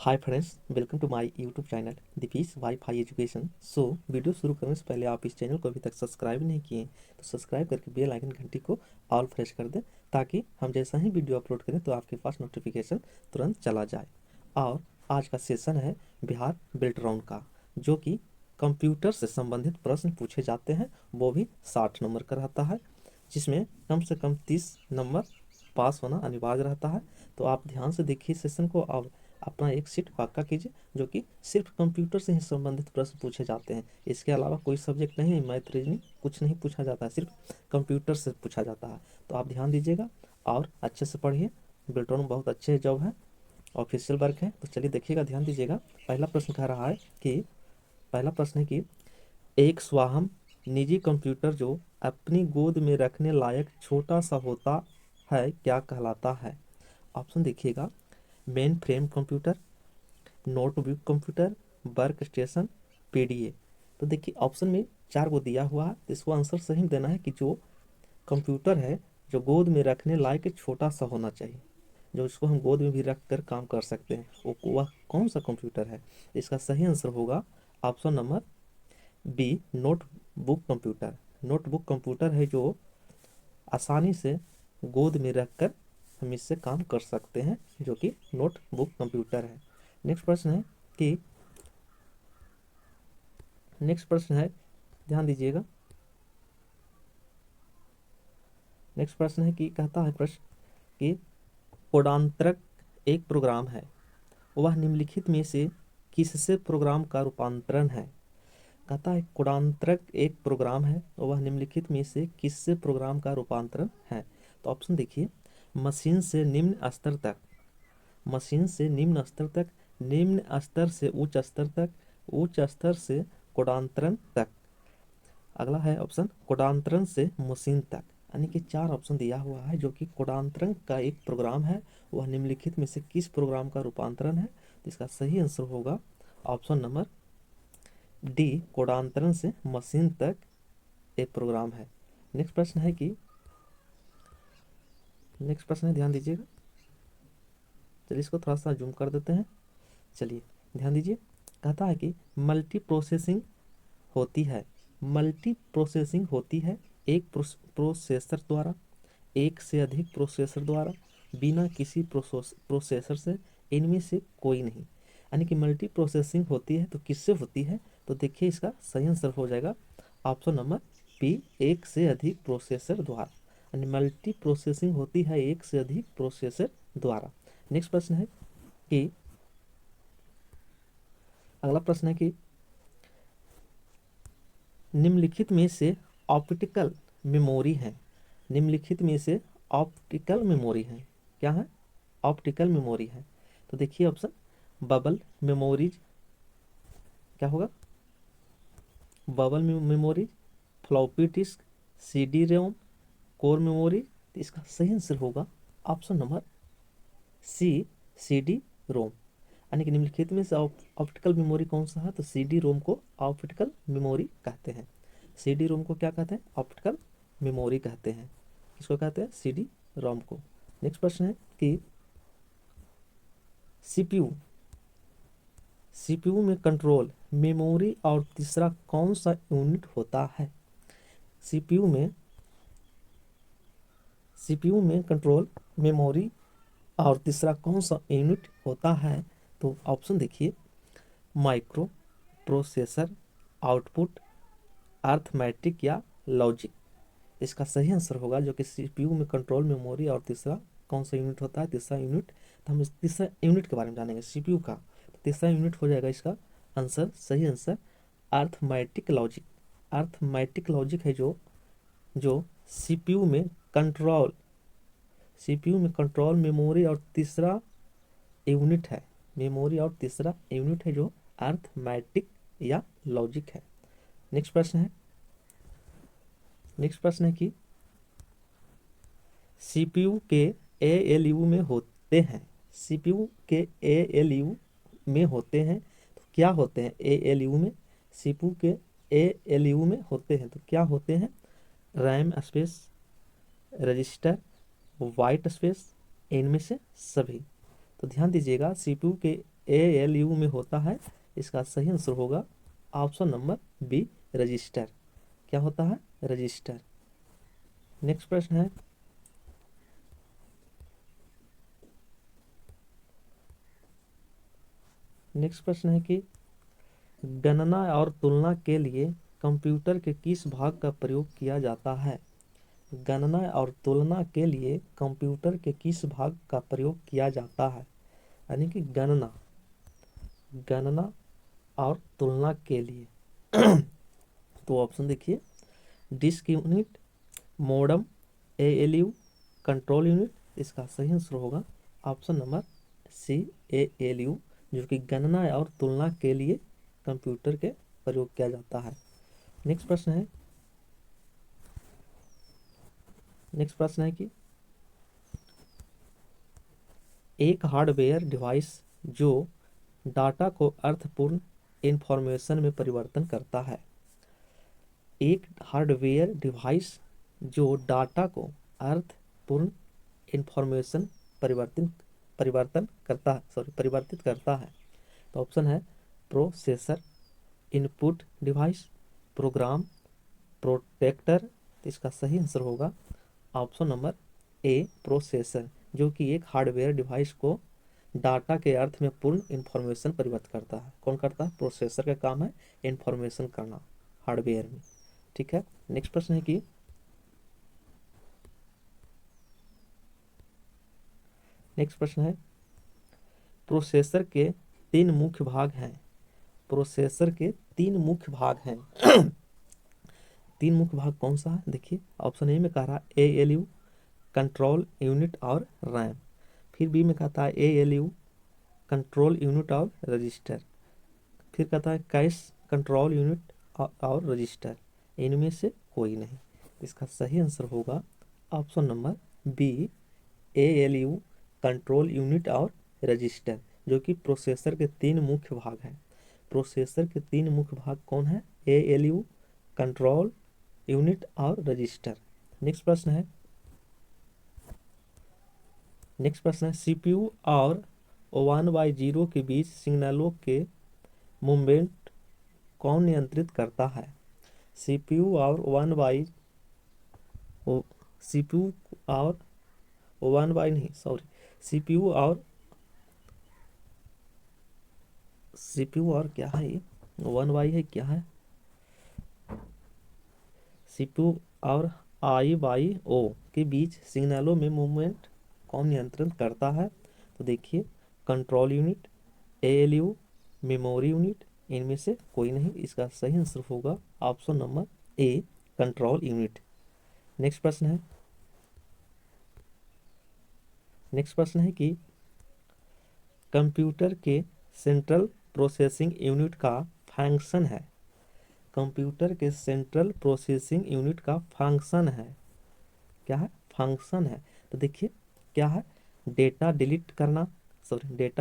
Hi friends, welcome to my YouTube channel दीपीस WiFi education. Video शुरू करने से पहले आप इस चैनल को अभी तक सब्सक्राइब नहीं किए तो सब्सक्राइब करके बेल आइकन घंटी को ऑल प्रेस कर दें, ताकि हम जैसा ही वीडियो अपलोड करें तो आपके पास नोटिफिकेशन तुरंत चला जाए। और आज का सेशन है बिहार बिल्ट राउंड का, जो कि कंप्यूटर से संबंधित प्रश्न पूछे जाते हैं, वो भी 60 नंबर का रहता है, जिसमें कम से कम 30 नंबर पास होना अनिवार्य रहता है। तो आप ध्यान से देखिए सेशन को और अपना एक सीट पक्का कीजिए, जो कि सिर्फ कंप्यूटर से ही संबंधित प्रश्न पूछे जाते हैं। इसके अलावा कोई सब्जेक्ट नहीं, मैथ रीजनिंग कुछ नहीं पूछा जाता है, सिर्फ कंप्यूटर से पूछा जाता है। तो आप ध्यान दीजिएगा और अच्छे से पढ़िए। बिल्टॉन बहुत अच्छे जॉब है, ऑफिशियल वर्क है। तो चलिए देखिएगा, ध्यान दीजिएगा। पहला प्रश्न कह रहा है कि पहला प्रश्न है कि एक स्वाहम निजी कंप्यूटर जो अपनी गोद में रखने लायक छोटा सा होता है क्या कहलाता है? ऑप्शन देखिएगा, main frame computer, notebook computer, work station, PDA. तो देखिए ऑप्शन में 4 को दिया हुआ है, तो इसको आंसर सही देना है कि जो कंप्यूटर है जो गोद में रखने लायक छोटा सा होना चाहिए, जो इसको हम गोद में भी रख कर काम कर सकते हैं, वो वह कौन सा कंप्यूटर है? इसका सही आंसर होगा option number B, notebook computer. Notebook computer है जो आसानी से गोद में रखकर हम इससे काम कर सकते हैं, जो कि नोटबुक कंप्यूटर है। नेक्स्ट प्रश्न है कि ध्यान दीजिएगा। नेक्स्ट प्रश्न है कि कहता है प्रश्न कि कोडांतरक एक प्रोग्राम है, वह निम्नलिखित में से किससे प्रोग्राम का रूपांतरण है? कहता है कोडांतरक एक प्रोग्राम है, वह निम्नलिखित में से किससे प्रोग्राम का रूपांतरण है? तो ऑप्शन देखिए, मशीन से निम्न स्तर तक, मशीन से निम्न स्तर तक, निम्न स्तर से उच्च स्तर तक, उच्च स्तर से कोडांतरण तक। अगला है ऑप्शन कोडांतरण से मशीन तक। यानी कि 4 ऑप्शन दिया हुआ है, जो कि कोडांतरण का एक प्रोग्राम है, वह निम्नलिखित में से किस प्रोग्राम का रूपांतरण है? तो इसका सही आंसर होगा ऑप्शन नंबर डी, कोडांतरण से मशीन तक एक प्रोग्राम है। नेक्स्ट प्रश्न है कि ध्यान दीजिएगा। चलिए इसको थोड़ा सा जूम कर देते हैं। चलिए ध्यान दीजिए। कहता है कि मल्टी प्रोसेसिंग होती है, मल्टी प्रोसेसिंग होती है एक प्रोसेसर द्वारा, एक से अधिक प्रोसेसर द्वारा, बिना किसी प्रोसेसर से, इनमें से कोई नहीं। यानी कि मल्टी प्रोसेसिंग होती है तो किससे होती है? तो देखिए इसका सही आंसर हो जाएगा ऑप्शन नंबर बी, एक से अधिक प्रोसेसर द्वारा। यानी मल्टी प्रोसेसिंग होती है एक से अधिक प्रोसेसर द्वारा। नेक्स्ट प्रश्न है कि अगला प्रश्न है कि निम्नलिखित में से ऑप्टिकल मेमोरी है, निम्नलिखित में से ऑप्टिकल मेमोरी है क्या है? ऑप्टिकल मेमोरी है। तो देखिए ऑप्शन, बबल मेमोरीज क्या होगा? Bubble memories, floppy disk, CD ROM, core memory. तो इसका सही आंसर होगा option number C, CD ROM. यानी कि निम्नलिखित में से ऑप्टिकल मेमोरी कौन सा है? तो सीडी रोम को ऑप्टिकल मेमोरी कहते हैं। सीडी रोम को क्या कहते हैं? ऑप्टिकल मेमोरी कहते हैं। किसको कहते हैं? सीडी रोम को। नेक्स्ट प्रश्न है कि सीपीयू, सीपीयू में कंट्रोल मेमोरी और तीसरा कौन सा यूनिट होता है? सीपीयू में कंट्रोल मेमोरी और तीसरा कौन सा यूनिट होता है? तो ऑप्शन देखिए, माइक्रो प्रोसेसर, आउटपुट, अर्थमेटिक या लॉजिक। इसका सही आंसर होगा, जो कि सीपीयू में कंट्रोल मेमोरी और तीसरा कौन सा यूनिट होता है? तीसरा यूनिट। तो हम इस तीसरा यूनिट के बारे में जानेंगे सीपीयू का। तो तीसरा यूनिट हो जाएगा इसका आंसर, सही answer arithmetic logic. Arithmetic logic है जो सीपीयू में कंट्रोल मेमोरी और तीसरा यूनिट है, मेमोरी और तीसरा यूनिट है जो अर्थमेटिक या लॉजिक है। नेक्स्ट प्रश्न है कि सीपीयू के एएलयू में होते हैं, सीपीयू के एएलयू में होते हैं तो क्या होते हैं? एएलयू में, सीपीयू के एएलयू में होते हैं तो क्या होते हैं? RAM space, register, white space, इनमें से सभी। तो ध्यान दीजिएगा, सीपीयू के ALU में होता है? इसका सही आंसर होगा ऑप्शन नंबर बी, रजिस्टर। क्या होता है? रजिस्टर। नेक्स्ट प्रश्न है, कि गणना और तुलना के लिए कंप्यूटर के किस भाग का प्रयोग किया जाता है? गणना और तुलना के लिए कंप्यूटर के किस भाग का प्रयोग किया जाता है? यानी कि गणना और तुलना के लिए तो ऑप्शन देखिए, disk unit, modem, ALU, control unit. इसका सही आंसर होगा ऑप्शन नंबर सी, ALU, जो कि गणना और तुलना के लिए कंप्यूटर के प्रयोग किया जाता है। नेक्स्ट प्रश्न है कि एक हार्डवेयर डिवाइस जो डाटा को अर्थपूर्ण इंफॉर्मेशन में परिवर्तन करता है। एक हार्डवेयर डिवाइस जो डाटा को अर्थपूर्ण इंफॉर्मेशन परिवर्तित करता है। तो ऑप्शन है processor, input device, program, protector. इसका सही आंसर होगा ऑप्शन नंबर ए, प्रोसेसर, जो कि एक हार्डवेयर डिवाइस को डाटा के अर्थ में पूर्ण इंफॉर्मेशन परिवर्तित करता है। कौन करता है? प्रोसेसर का काम है इंफॉर्मेशन करना हार्डवेयर में। ठीक है। नेक्स्ट प्रश्न है कि प्रोसेसर के तीन मुख्य भाग हैं। प्रोसेसर के तीन मुख्य भाग हैं। तीन मुख्य भाग कौन सा है? देखिए, ऑप्शन ए में कह रहा है ALU, कंट्रोल यूनिट और रैम। फिर बी में कहता है ALU, कंट्रोल यूनिट और रजिस्टर। फिर कहता है कैश कंट्रोल यूनिट और रजिस्टर। इनमें से कोई नहीं। इसका सही आंसर होगा option number B, ALU, control unit और रजिस्टर, जो कि प्रोसेसर के तीन मुख्य भाग हैं। प्रोसेसर के तीन मुख्य भाग कौन है? ALU, कंट्रोल यूनिट और रजिस्टर। नेक्स्ट प्रश्न है, CPU और 1/0 के बीच सिग्नलों के मूवमेंट कौन नियंत्रित करता है? CPU और 1 बाई CPU और 1 बाई नहीं, सॉरी, CPU और क्या है ये? 1 बाई है, क्या है? CPU और I/O के बीच सिग्नलों में मूवमेंट कौन नियंत्रण करता है? तो देखिए, control unit, ALU, memory unit. इनमें से कोई नहीं। इसका सही आंसर होगा option number A, control unit. Next प्रश्न है कि कंप्यूटर के सेंट्रल प्रोसेसिंग यूनिट का फंक्शन है। कंप्यूटर के सेंट्रल प्रोसेसिंग यूनिट का फंक्शन है। क्या है? फंक्शन है। तो देखिए, क्या है? डेटा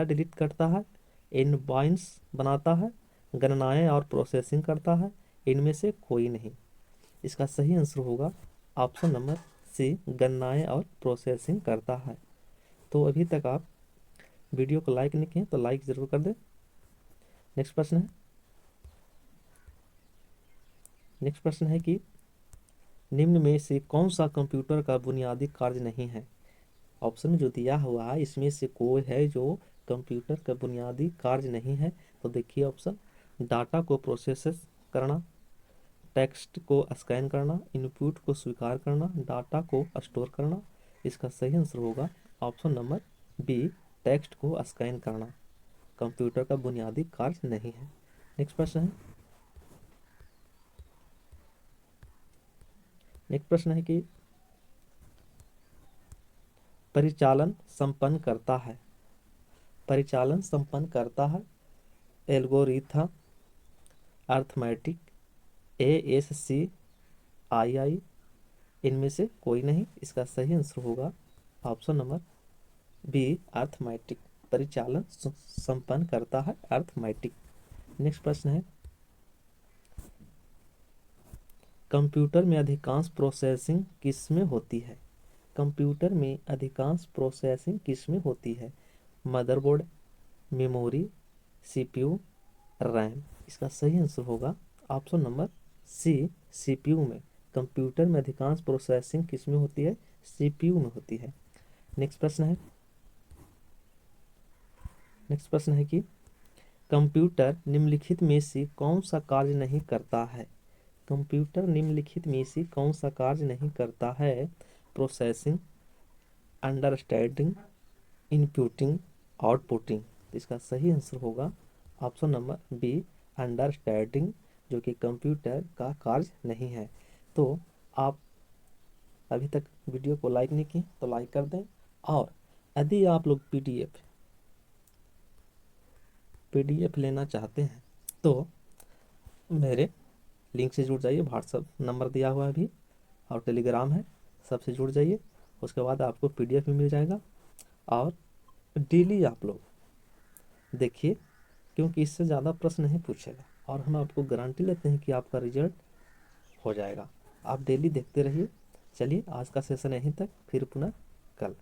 डिलीट करता है, इनवाइस बनाता है, गणनाएं और प्रोसेसिंग करता है। इनमें से कोई नहीं। इसका सही आंसर होगा ऑप्शन नंबर सी, गणनाएं और प्रोसेसिंग करता है। तो अभी तक आप वीडियो को लाइक नहीं किए तो लाइक जरूर कर दें। नेक्स्ट प्रश्न है कि निम्न में से कौन सा कंप्यूटर का बुनियादी कार्य नहीं है? ऑप्शन में जो दिया हुआ है इसमें से कोई है जो कंप्यूटर का बुनियादी कार्य नहीं है? तो देखिए ऑप्शन, डाटा को प्रोसेस करना, टेक्स्ट को स्कैन करना, इनपुट को स्वीकार करना, डाटा को स्टोर करना। इसका सही आंसर होगा ऑप्शन नंबर बी, टेक्स्ट को स्कैन करना कंप्यूटर का बुनियादी कार्य नहीं है। नेक्स्ट प्रश्न है कि परिचालन संपन्न करता है एल्गोरिथम, अर्थमेटिक, ASCII। इनमें से कोई नहीं। इसका सही आंसर होगा ऑप्शन नंबर बी, अर्थमेटिक। परिचालन संपन्न करता है अर्थमेटिक। नेक्स्ट प्रश्न है, कंप्यूटर में अधिकांश प्रोसेसिंग किसमें होती है? कंप्यूटर में अधिकांश प्रोसेसिंग किसमें होती है? Motherboard, memory, CPU, RAM. इसका सही आंसर होगा ऑप्शन नंबर सी, सीपीयू में। कंप्यूटर में अधिकांश प्रोसेसिंग किस में होती है? सीपीयू में होती है। नेक्स्ट प्रश्न है, कि कंप्यूटर निम्नलिखित में से कौन सा कार्य नहीं करता है? कंप्यूटर निम्नलिखित में से कौन सा कार्य नहीं करता है? Processing, understanding, inputting, outputting. इसका सही आंसर होगा ऑप्शन नंबर बी, अंडरस्टैंडिंग, जो कि कंप्यूटर का कार्य नहीं है। तो आप अभी तक वीडियो को लाइक नहीं किए तो लाइक कर दें, और यदि आप लोग पीडीएफ लेना चाहते हैं तो मेरे लिंक से जुड़ जाइए। व्हाट्सअप नंबर दिया हुआ है अभी, और टेलीग्राम है, सबसे जुड़ जाइए। उसके बाद आपको पीडीएफ भी मिल जाएगा। और डेली आप लोग देखिए, क्योंकि इससे ज़्यादा प्रश्न नहीं पूछेगा, और हम आपको गारंटी लेते हैं कि आपका रिजल्ट हो जाएगा। आप डेली देखते रहिए। चलिए, आज का सेशन यहीं तक, फिर पुनः कल।